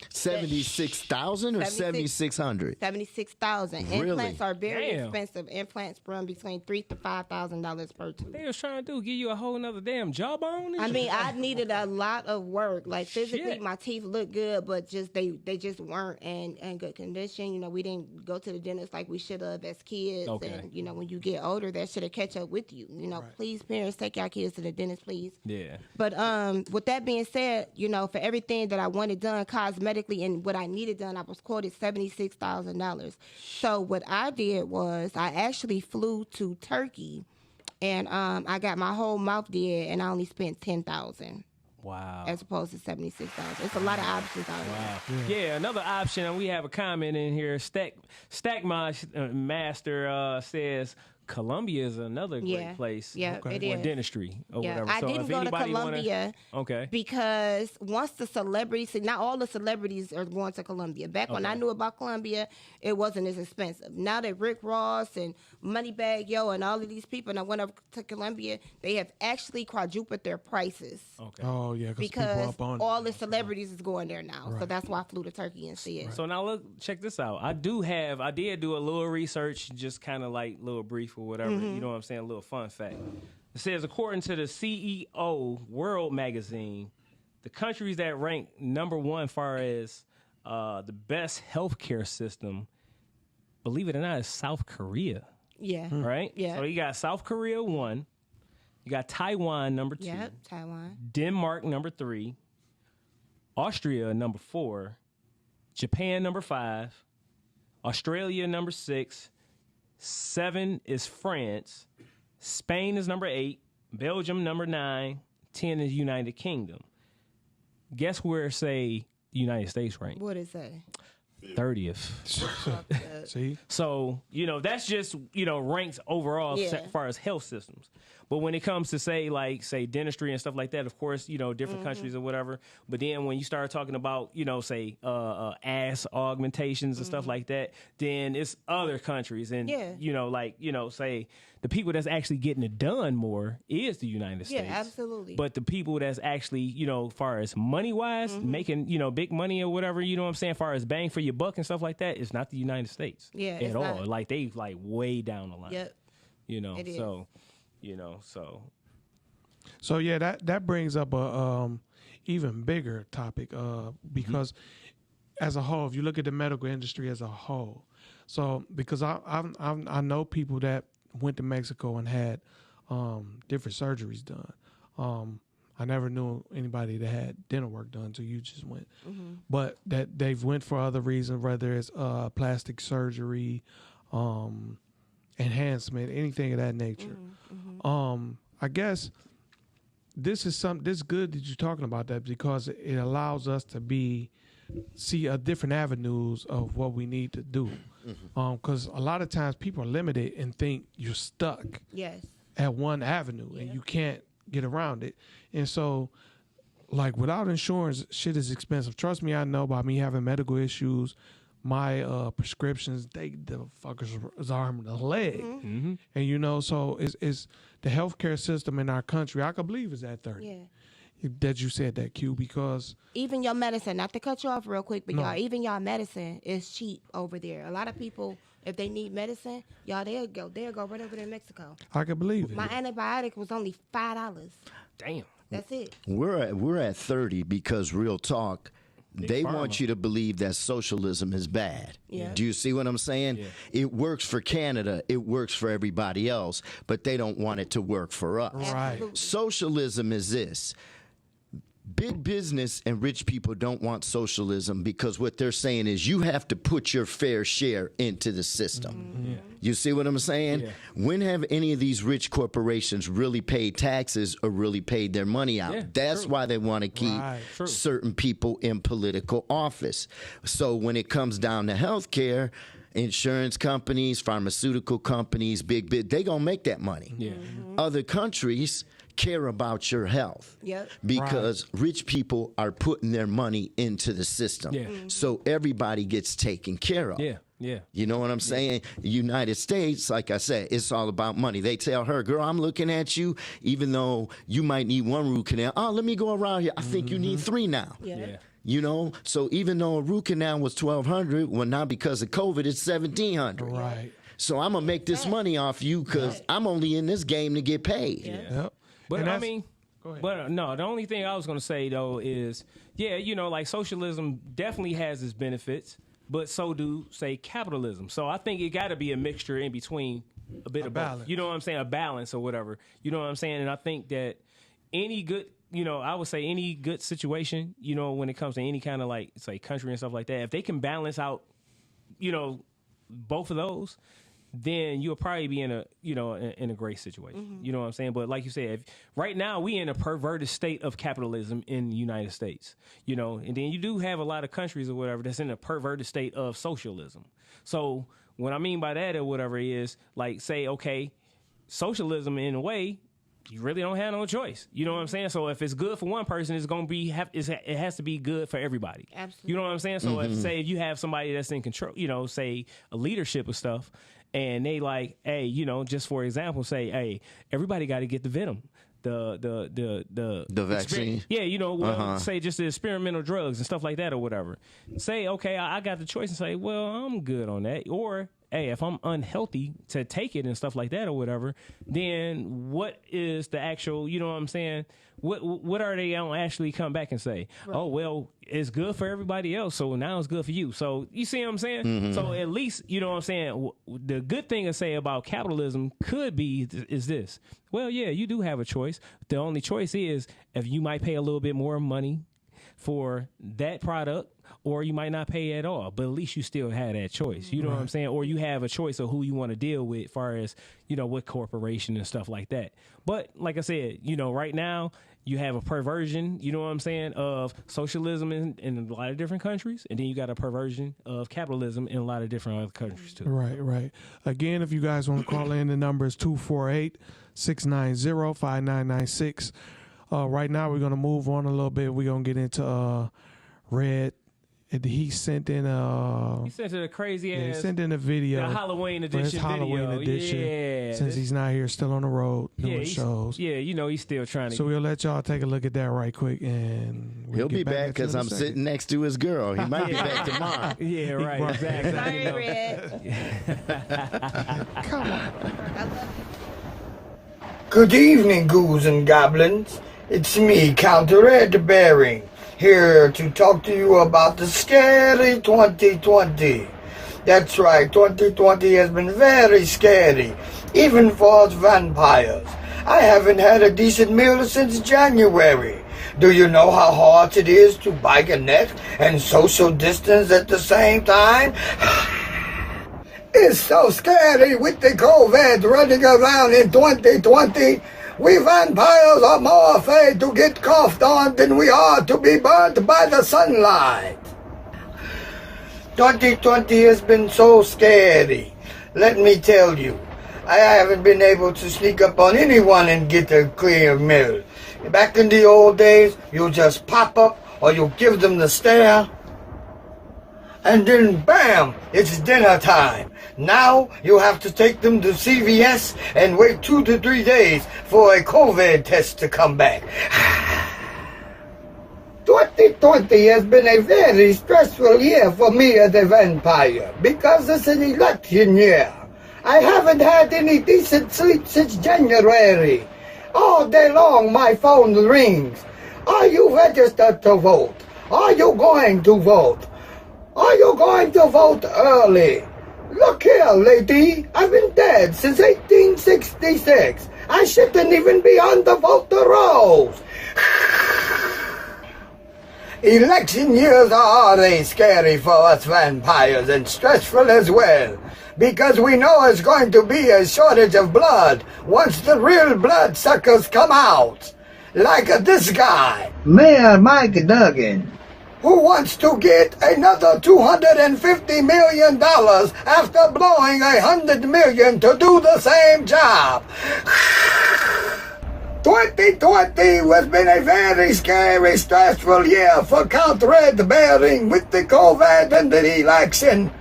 76,000 or 76 7,600? 76,000. Really? Implants are very Damn. expensive. Implants run between $3,000 to $5,000 per tooth. They was trying to do give you a whole nother damn jawbone. and I shit? mean, I needed a lot of work. Like physically, Shit. my teeth look good, but just they just weren't in good condition. You know, we didn't go to the dentist like we should have as kids. Okay. And you know, when you get older, that should have catch up with you. You know, please, parents, take your kids to the dentist, please. Yeah. But with that being said, you know, for everything that I wanted done cosmetically and what I needed done, I was quoted $76,000. So what I did was I actually flew to Turkey, and I got my whole mouth did, and I only spent $10,000 Wow. as opposed to $76,000. It's a lot of options out there. Wow. Yeah, another option, and we have a comment in here. Stack Master says Colombia is another great place. Yeah, Okay. it For is. dentistry or Yeah, whatever. I So didn't if go to anybody Colombia Okay. because once the celebrities, see, not all the celebrities are going to Colombia. Back when I knew about Colombia, it wasn't as expensive. Now that Rick Ross and Moneybag Yo and all of these people, and I went up to Colombia, they have actually quadrupled their prices. Okay. oh yeah, people Because up on all the celebrities is going there now, so that's why I flew to Turkey instead. So now look, check this out. I did do a little research, just kind of like little brief or whatever. You know what I'm saying? A little fun fact. It says, according to the CEO World Magazine, the countries that rank number one far as the best healthcare system, believe it or not, is South Korea. Yeah, Right? Yeah. So you got South Korea 1. You got Taiwan number 2. Yep, Taiwan. Denmark number 3. Austria number 4. Japan number 5. Australia number 6. 7 is France. Spain is number 8. Belgium number 9. 10 is United Kingdom. Guess where, say, the United States rank? What is that? 30th. See, So, you know, that's just, you know, ranks overall Yeah. as far as health systems. But when it comes to say dentistry and stuff like that, of course, you know, different countries or whatever. But then when you start talking about, you know, say ass augmentations and stuff like that, then it's other countries. And, Yeah. you know, like, you know, say the people that's actually getting it done more is the United Yeah, States. absolutely. But the people that's actually, you know, far as money wise, making, you know, big money or whatever, you know what I'm saying, far as bang for your buck and stuff like that, it's not the United States. Yeah, At it's all. not. Like they like way down the line. Yep. You know, It is. so you know, so So yeah, that brings up a even bigger topic because as a whole, if you look at the medical industry as a whole, so because I know people that went to Mexico and had different surgeries done. I never knew anybody that had dental work done until you just went. But that they've went for other reasons, whether it's plastic surgery, enhancement, anything of that nature. I guess this is good that you're talking about that because it allows us to see different avenues of what we need to do. Because a lot of times people are limited and think you're stuck at one avenue and you can't get around it. And so, like, without insurance, shit is expensive. Trust me, I know by me having medical issues, my prescriptions, the fuckers is arm and a leg. And, you know, so it's the healthcare system in our country, I could believe is at 30. That you said that, Q, because even your medicine, not to cut you off real quick, but y'all, even y'all medicine is cheap over there. A lot of people, if they need medicine, y'all, they'll go right over there in Mexico. I can believe it. My antibiotic was only $5. Damn. That's it. We're at 30 because real talk, they want you to believe that socialism is bad. Do you see what I'm saying? It works for Canada. It works for everybody else, but they don't want it to work for us. Right. Socialism is this. Big business and rich people don't want socialism because what they're saying is you have to put your fair share into the system. You see what I'm saying? When have any of these rich corporations really paid taxes or really paid their money out? That's why they want to keep certain people in political office. So when it comes down to healthcare, insurance companies, pharmaceutical companies, big, they going to make that money. Other countries care about your health because rich people are putting their money into the system. So everybody gets taken care of. You know what I'm saying? United States, like I said, it's all about money. They tell her, girl, I'm looking at you, even though you might need one root canal. Oh, let me go around here. I think you need 3 now. You know, so even though a root canal was $1,200, well, now because of COVID, it's $1,700. Right. So I'm gonna make this money off you because I'm only in this game to get paid. But I mean, but no, the only thing I was going to say, though, is, you know, like socialism definitely has its benefits, but so do, say, capitalism. So I think it got to be a mixture in between a bit of balance. Both. You know what I'm saying? A balance or whatever. You know what I'm saying? And I think that any good, you know, I would say any good situation, you know, when it comes to any kind of like, say, country and stuff like that, if they can balance out, you know, both of those, then you'll probably be in a, you know, in a great situation. You know what I'm saying? But like you said, right now we in a perverted state of capitalism in the United States, you know, and then you do have a lot of countries or whatever that's in a perverted state of socialism. So what I mean by that or whatever is like, say, okay, socialism in a way, you really don't have no choice. You know what I'm saying? So if it's good for one person, it's going to be, it has to be good for everybody. Absolutely. You know what I'm saying? So if, say, if you have somebody that's in control, you know, say a leadership of stuff, and they like, hey, you know, just for example, say, hey, everybody got to get the venom, the vaccine. You know, well, say just the experimental drugs and stuff like that or whatever. Say, okay, I got the choice and say, well, I'm good on that. Or, hey, if I'm unhealthy to take it and stuff like that or whatever, then what is the actual, you know what I'm saying? What are they going to actually come back and say? Right. Oh, well, it's good for everybody else, so now it's good for you. So you see what I'm saying? So at least, you know what I'm saying? The good thing to say about capitalism could be is this. Well, yeah, you do have a choice. The only choice is if you might pay a little bit more money for that product, or you might not pay at all, but at least you still have that choice. You know what I'm saying? Or you have a choice of who you want to deal with as far as, you know, what corporation and stuff like that. But like I said, you know, right now you have a perversion, you know what I'm saying, of socialism in a lot of different countries. And then you got a perversion of capitalism in a lot of different other countries too. Right. Again, if you guys want to call in, the number is 248-690-5996. Right now we're going to move on a little bit. We're going to get into Red. He sent in he sent in a crazy ass. He sent in a video. The Halloween edition. Yeah. Since he's not here, still on the road doing shows. Yeah, you know he's still trying to. So we'll let y'all take a look at that right quick, and he'll be back because I'm sitting next to his girl. He might be back tomorrow. Yeah, right. Exactly. Sorry, Red. Come on. Good evening, ghouls and goblins. It's me, Count Red Bearing, here to talk to you about the scary 2020. That's right, 2020 has been very scary, even for us vampires. I haven't had a decent meal since January. Do you know how hard it is to bike a net and social distance at the same time? It's so scary with the COVID running around in 2020. We vampires are more afraid to get coughed on than we are to be burnt by the sunlight. 2020 has been so scary. Let me tell you, I haven't been able to sneak up on anyone and get a clear meal. Back in the old days, you just pop up or you give them the stare, and then bam, it's dinner time. Now you have to take them to CVS and wait 2 to 3 days for a COVID test to come back. 2020 has been a very stressful year for me as a vampire because it's an election year. I haven't had any decent sleep since January. All day long my phone rings. Are you registered to vote? Are you going to vote? Are you going to vote early? Look here, lady. I've been dead since 1866. I shouldn't even be on the voter rolls. Election years are always scary for us vampires and stressful as well, because we know it's going to be a shortage of blood once the real bloodsuckers come out. Like this guy, Mayor Mike Duggan, who wants to get another $250 million after blowing $100 million to do the same job. 2020 has been a very scary, stressful year for Count Red Bearing with the COVID and the election.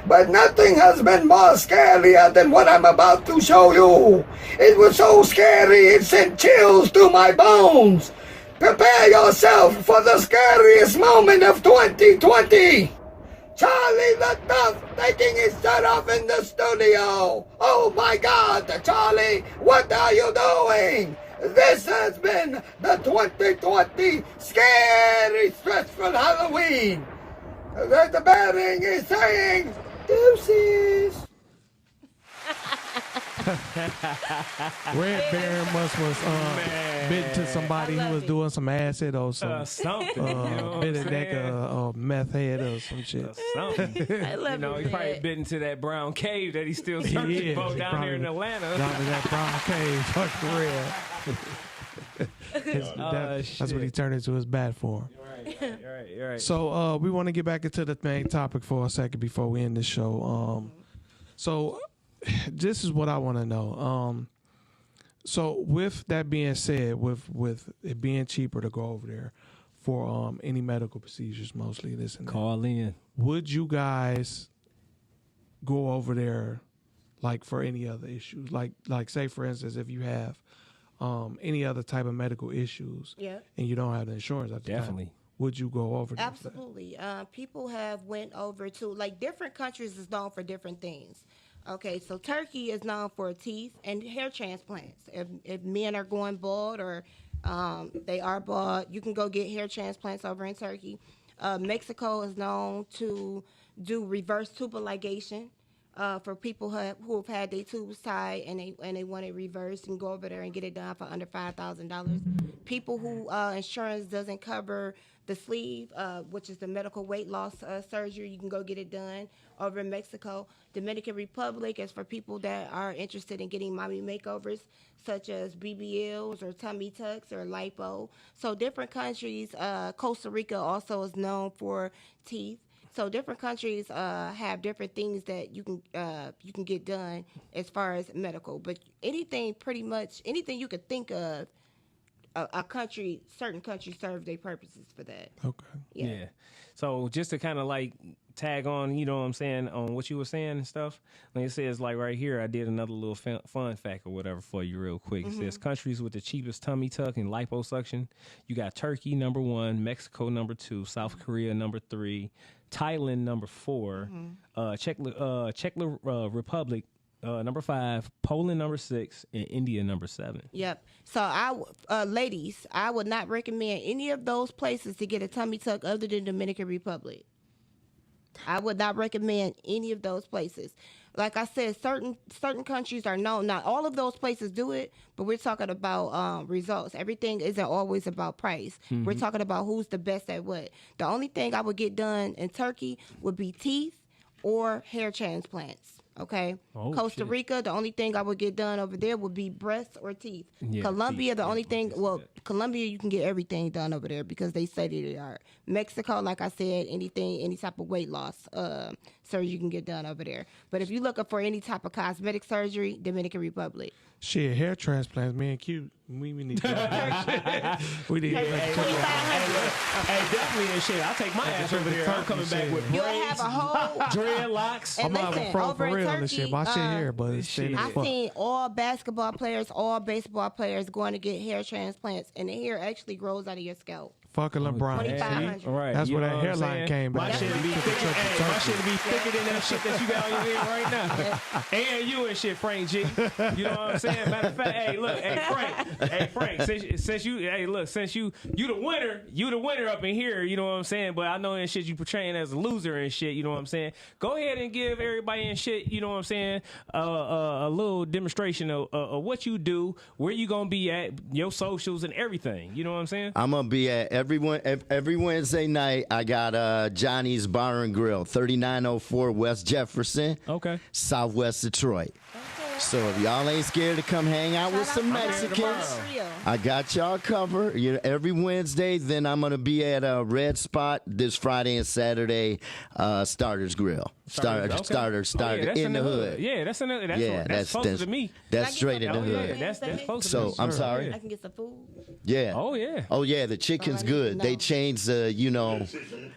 But nothing has been more scarier than what I'm about to show you. It was so scary it sent chills through my bones. Prepare yourself for the scariest moment of 2020. Charlie the Duff taking his shirt off in the studio. Oh my God, Charlie, what are you doing? This has been the 2020 scary, stressful Halloween. The Bearing is saying deuces. Red Baron was bitten to somebody who was doing some acid or some something. bit of that or meth head or some shit. Something. I love He probably bit into that brown cave that he's still searching for down there in Atlanta. Down in that brown cave, fuck real. That's what he turned into his bat form. Right. So we want to get back into the main topic for a second before we end the show. So this is what I want to know. So with that being said, with it being cheaper to go over there for any medical procedures, mostly this and that, Call in. would you guys go over there like for any other issues? Like say for instance, if you have any other type of medical issues, and you don't have the insurance at the Definitely. time, would you go over there? Absolutely. People have went over to, like, different countries is known for different things. Okay, so Turkey is known for teeth and hair transplants. If men are going bald or they are bald, you can go get hair transplants over in Turkey. Mexico is known to do reverse tubal ligation for people who have had their tubes tied and they want it reversed, and go over there and get it done for under $5,000. People who insurance doesn't cover the sleeve, which is the medical weight loss surgery, you can go get it done over in Mexico. Dominican Republic is for people that are interested in getting mommy makeovers, such as BBLs or tummy tucks or lipo. So different countries, Costa Rica also is known for teeth. So different countries have different things that you can get done as far as medical. But pretty much anything you could think of, certain countries serve their purposes for that. Okay. Yeah. So just to kind of like tag on, you know what I'm saying, on what you were saying and stuff. Like it says, like right here, I did another little fun fact or whatever for you real quick. It says countries with the cheapest tummy tuck and liposuction. You got Turkey number 1, Mexico number 2, South Korea number 3, Thailand number 4, Czech Republic number 5, Poland number 6, and India number 7. Yep. So ladies, I would not recommend any of those places to get a tummy tuck other than Dominican Republic. I would not recommend any of those places. Like I said, certain countries are known. Not all of those places do it, but we're talking about results. Everything isn't always about price. Mm-hmm. We're talking about who's the best at what. The only thing I would get done in Turkey would be teeth or hair transplants. Okay. Oh, Costa shit. Rica, the only thing I would get done over there would be breasts or teeth. Yeah, Colombia, teeth. the only thing, Colombia, you can get everything done over there because they say they are. Mexico, like I said, any type of weight loss surgery you can get done over there. But if you're looking for any type of cosmetic surgery, Dominican Republic. Shit, hair transplants, me and Q, we need to we need to Hey, definitely and shit. I'll take my ass over there. I'm coming back with You'll braids, have a whole dreadlocks. And I'm out listen, of front over for in real and Turkey, shit. My shit here, but it's shit. thin as I've fuck. seen all basketball players, all baseball players going to get hair transplants, and the hair actually grows out of your scalp. Fucking LeBron. 2,500. Right. That's you where know that what I'm hairline saying? came My back. shit be thicker. Hey, my shit be thicker than that shit that you got on your head right now. And you and shit, Frank G. You know what I'm saying? Matter of fact, hey, look, hey Frank, since you the winner up in here. You know what I'm saying? But I know in shit you portraying as a loser and shit. You know what I'm saying? Go ahead and give everybody in shit. You know what I'm saying? A little demonstration of what you do, where you gonna be at, your socials and everything. You know what I'm saying? I'm gonna be at every Wednesday night. I got Johnny's Bar and Grill, 3904 West Jefferson, Okay. Southwest Detroit. So if y'all ain't scared to come hang out with some Mexicans, I got y'all covered. You know, every Wednesday. Then I'm gonna be at a Red Spot this Friday and Saturday. Starters Grill. Starter in the hood. Yeah, that's closer to me. That's straight in the hood. That's close to So me. I'm sorry. I can get some food. Yeah. Oh yeah. Oh yeah, the chicken's good. They changed the,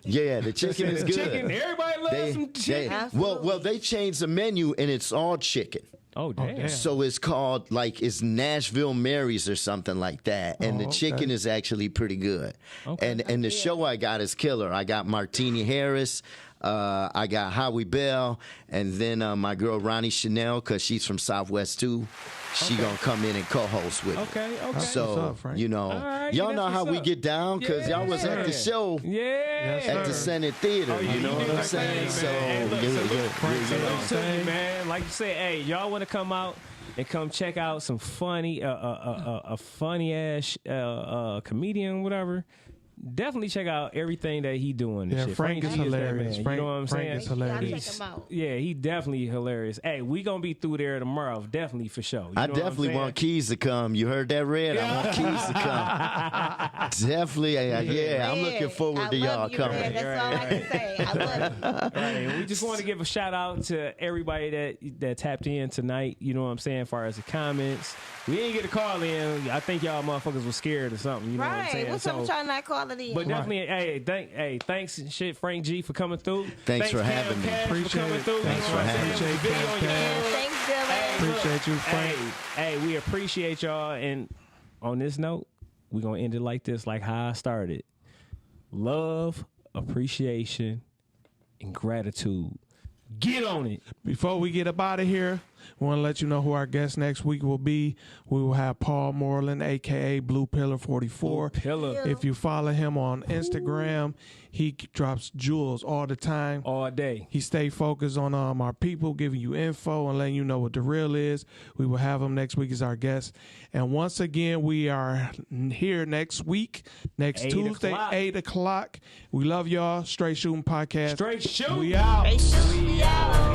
yeah, the chicken is good. Chicken, everybody loves some chicken. Well, they changed the menu and it's all chicken. Oh damn. So it's called it's Nashville Mary's or something like that, and the chicken is actually pretty good. Okay. And the show I got is killer. I got Martini Harris. I got Howie Bell, and then my girl Ronnie Chanel, because she's from Southwest too. She gonna come in and co-host with me. Okay. So Frank. y'all know how we get down because y'all was at the show at the Senate Theater. You know what I'm saying? So man, like you said, hey, y'all want to come out and come check out some funny, a funny ass comedian, whatever. Definitely check out everything that he doing. Yeah, shit. Frank is G hilarious. that man. You know what I'm saying? Frank is hilarious. Check him out. Yeah, he definitely hilarious. Hey, we gonna be through there tomorrow, definitely for sure. You I know what I'm definitely saying? want Keys to come. You heard that, Red? I want Keys to come. Definitely, yeah. I'm looking forward to y'all coming. Red. That's all I can say. I love you. Right. We just want to give a shout out to everybody that tapped in tonight. You know what I'm saying? As far as the comments, we didn't get a call in. I think y'all motherfuckers was scared or something. You know what I'm saying? What's up with y'all not calling in? But definitely, thanks and shit, Frank G, for coming through. Thanks for having me. Appreciate it. Thanks for having me. Thanks, Dylan. Appreciate you, Frank. Hey, we appreciate y'all. And on this note, we're going to end it like this, like how I started. Love, appreciation, and gratitude. Get on it. Before we get up out of here, we want to let you know who our guest next week will be. We will have Paul Moreland, a.k.a. Blue Pillar 44. Pillar. If you follow him on Instagram, he drops jewels all the time. All day. He stay focused on our people, giving you info and letting you know what the real is. We will have him next week as our guest. And once again, we are here next week, next Tuesday, 8 o'clock. We love y'all. Straight Shooting Podcast. Straight Shooting. We out. We out.